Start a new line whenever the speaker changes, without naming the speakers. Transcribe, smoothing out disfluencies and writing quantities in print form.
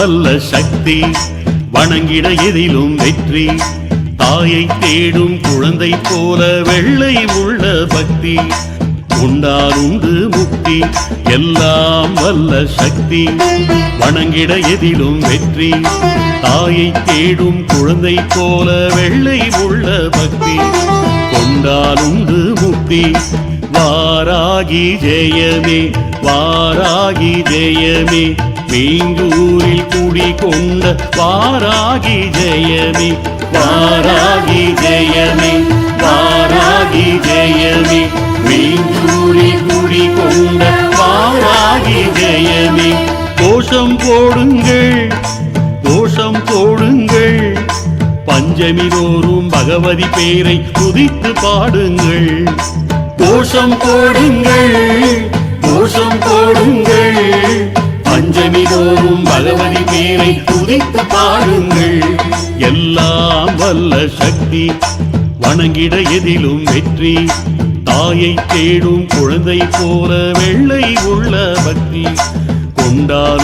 வல்ல சக்தி வணங்கிட எதிலும் வெற்றி தாயை தேடும் குழந்தை போல வெள்ளை உள்ள பக்தி உண்டாருண்டு முக்தி எல்லாம் வல்ல சக்தி வணங்கிட எதிலும் வெற்றி தாயை தேடும் குழந்தை போல வெள்ளை உள்ள பக்தி கொண்டாலுண்டு முக்தி வாராகி ஜெயமே வாராகி ஜெயமே மீங்கூரில் குடி கொண்ட வாராகி ஜெயமே வாராகி ஜெயமே வாராகி ஜெயமே மீங்கூரில் குடி கொண்ட வாராகி ஜெயமே கோஷம் போடுங்கள் கோஷம் போடுங்கள் பஞ்சமி தோறும் பகவதி பேரை துதித்து பாடுங்கள் கோஷம் போடுங்கள் கோஷம் போடுங்கள் பஞ்சமி தோறும் பகவதி பேரை துதித்து பாடுங்கள் எல்லாம் வல்ல சக்தி வணங்கிட எதிலும் வெற்றி தாயை தேடும் குழந்தை போல வெள்ளை உள்ள பக்தி கொண்டாலும்